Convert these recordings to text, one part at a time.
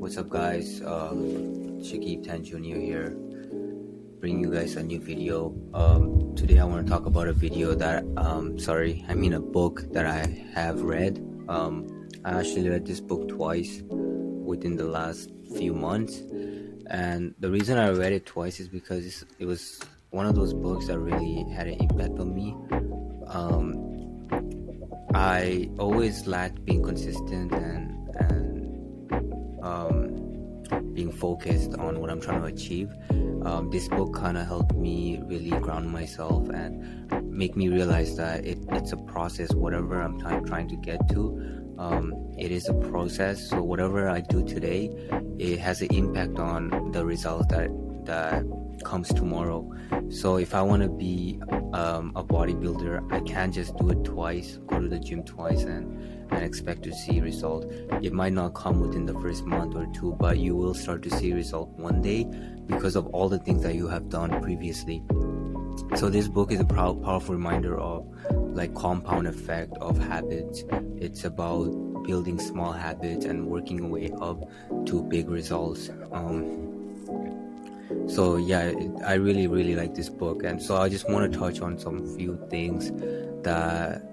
What's up, guys? Shakib Tan Jr. here, bringing you guys a new video. Today I want to talk about a video that, a book that I have read. I actually read this book twice within the last few months, and the reason I read it twice is because it was one of those books that really had an impact on me. I always lacked being consistent and being focused on what I'm trying to achieve. This book kind of helped me really ground myself and make me realize that it's a process. Whatever I'm trying to get to, it is a process. So whatever I do today, it has an impact on the result that comes tomorrow. So if I want to be a bodybuilder, I can't just do it twice, go to the gym twice and expect to see result. It might not come within the first month or two, but you will start to see result one day because of all the things that you have done previously. So this book is a powerful reminder of like compound effect of habits. It's about building small habits and working your way up to big results. So yeah, I really like this book, and so I just want to touch on some few things that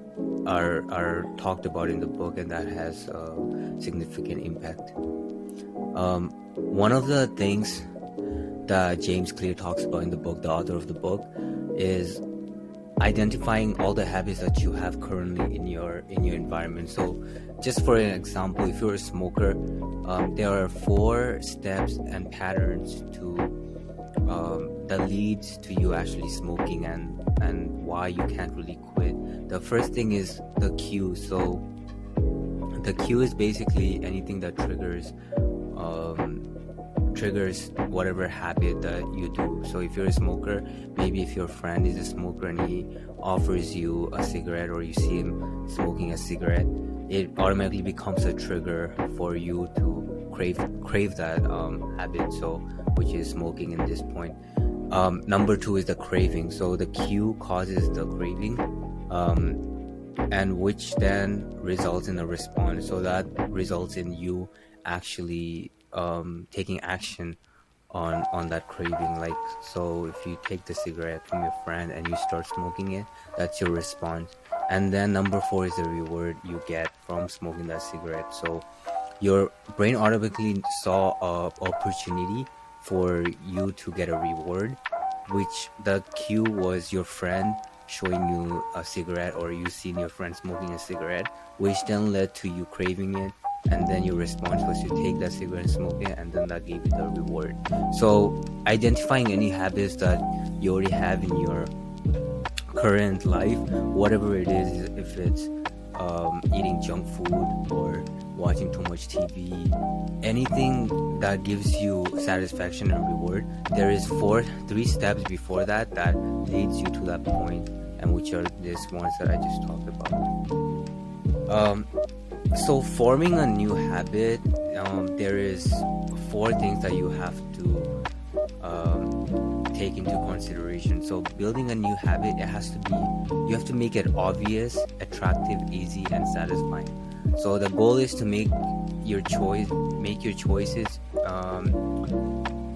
are talked about in the book and that has a significant impact. One of the things that James Clear talks about in the book, the author of the book, is identifying all the habits that you have currently in your environment. So just for an example, if you're a smoker, there are 4 steps and patterns to that leads to you actually smoking and why you can't really quit. The first thing is the cue. So the cue is basically anything that triggers whatever habit that you do. So if you're a smoker, maybe if your friend is a smoker and he offers you a cigarette, or you see him smoking a cigarette, it automatically becomes a trigger for you to crave that habit, so which is smoking in this point. Number 2 is the craving. So the cue causes the craving, and which then results in a response. So that results in you actually taking action on that craving. Like, so if you take the cigarette from your friend and you start smoking it, that's your response. And then number 4 is the reward you get from smoking that cigarette. So your brain automatically saw a opportunity for you to get a reward, which the cue was your friend showing you a cigarette, or you seen your friend smoking a cigarette, which then led to you craving it, and then your response was to take that cigarette and smoke it, and then that gave you the reward. So identifying any habits that you already have in your current life, whatever it is, if it's eating junk food or watching too much TV, anything that gives you satisfaction and reward, there is 3 steps before that leads you to that point, and which are these ones that I just talked about. So forming a new habit, there is 4 things that you have to take into consideration. So building a new habit, you have to make it obvious, attractive, easy, and satisfying. So the goal is to make your choices.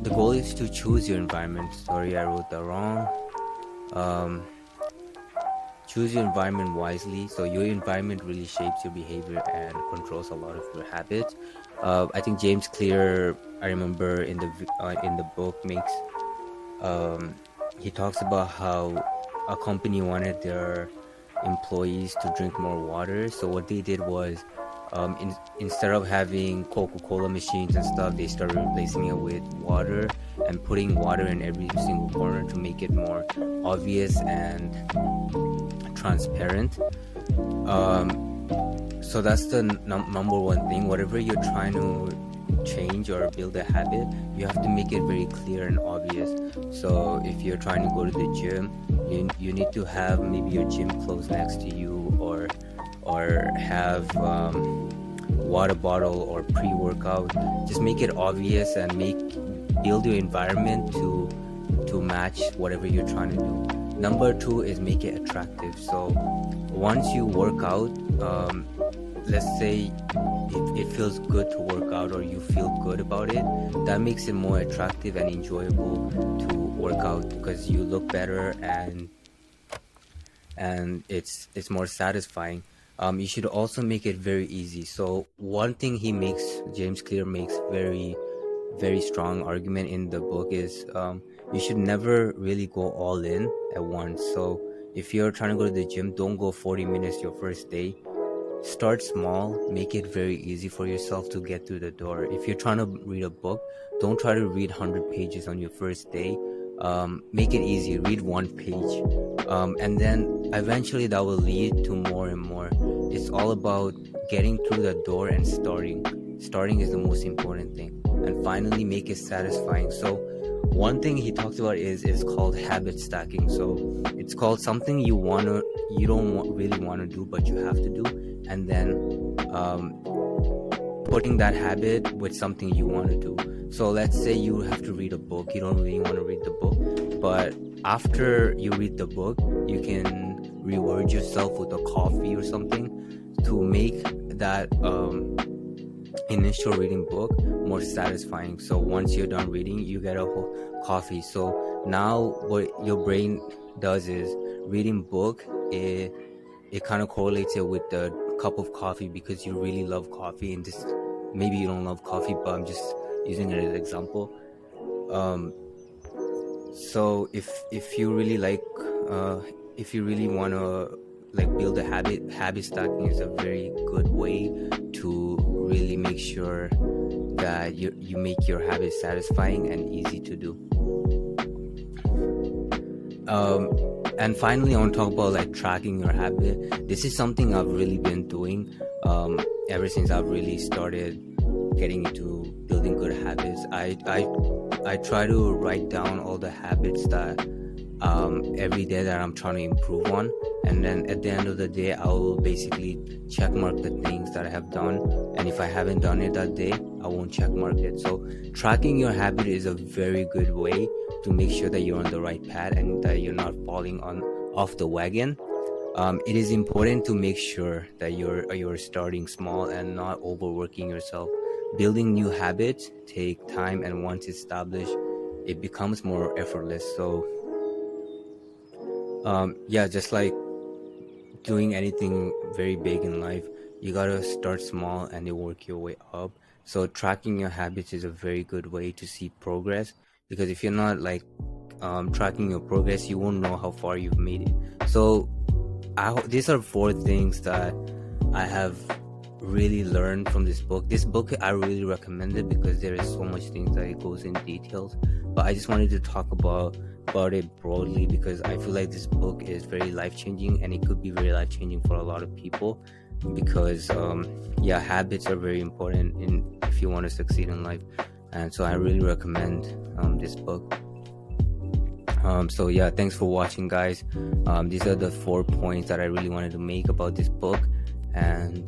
The goal is to choose your environment. Sorry, I wrote that wrong. Choose your environment wisely. So your environment really shapes your behavior and controls a lot of your habits. I think James Clear, I remember in the book, makes he talks about how a company wanted their employees to drink more water. So what they did was, instead of having Coca-Cola machines and stuff, they started replacing it with water and putting water in every single corner to make it more obvious and transparent. So that's the number 1 thing. Whatever you're trying to change or build a habit, you have to make it very clear and obvious. So if you're trying to go to the gym, you need to have maybe your gym clothes next to you, or have water bottle or pre-workout. Just make it obvious and build your environment to match whatever you're trying to do. Number 2 is make it attractive. So once you work out, let's say it feels good to work out, or you feel good about it, that makes it more attractive and enjoyable to work out, because you look better and it's more satisfying. You should also make it very easy. So one thing James Clear makes very strong argument in the book is you should never really go all in at once. So if you're trying to go to the gym, don't go 40 minutes your first day. Start small, make it very easy for yourself to get through the door. If you're trying to read a book, don't try to read 100 pages on your first day. Make it easy, read one page, and then eventually that will lead to more and more. It's all about getting through the door and starting is the most important thing, and finally make it satisfying. So one thing he talks about is called habit stacking. So it's called something you don't really want to do, but you have to do, and then putting that habit with something you want to do. So let's say you have to read a book. You don't really want to read the book, but after you read the book, you can reward yourself with a coffee or something to make that initial reading book more satisfying. So once you're done reading, you get a whole coffee. So now what your brain does is reading book, it kind of correlates it with the cup of coffee, because you really love coffee. And this, maybe you don't love coffee, but I'm just using it as an example. So if you really like, if you really want to like build a habit stacking is a very good way to really make sure that you make your habit satisfying and easy to do. And finally, I want to talk about like tracking your habit. This is something I've really been doing ever since I've really started getting into building good habits. I try to write down all the habits that every day that I'm trying to improve on, and then at the end of the day, I will basically check mark the things that I have done, and if I haven't done it that day, I won't check mark it. So tracking your habit is a very good way to make sure that you're on the right path and that you're not falling off the wagon. It is important to make sure that you're starting small and not overworking yourself. Building new habits take time, and once established, it becomes more effortless. So just like doing anything very big in life, you gotta start small and you work your way up. So tracking your habits is a very good way to see progress, because if you're not like tracking your progress, you won't know how far you've made it. So these are 4 things that I have really learned from this book. This book I really recommend it because there is so much things that it goes in details, but I just wanted to talk about it broadly, because I feel like this book is very life-changing, and it could be very life-changing for a lot of people, because habits are very important if you want to succeed in life. And so I really recommend this book. Thanks for watching, guys. These are the 4 points that I really wanted to make about this book, and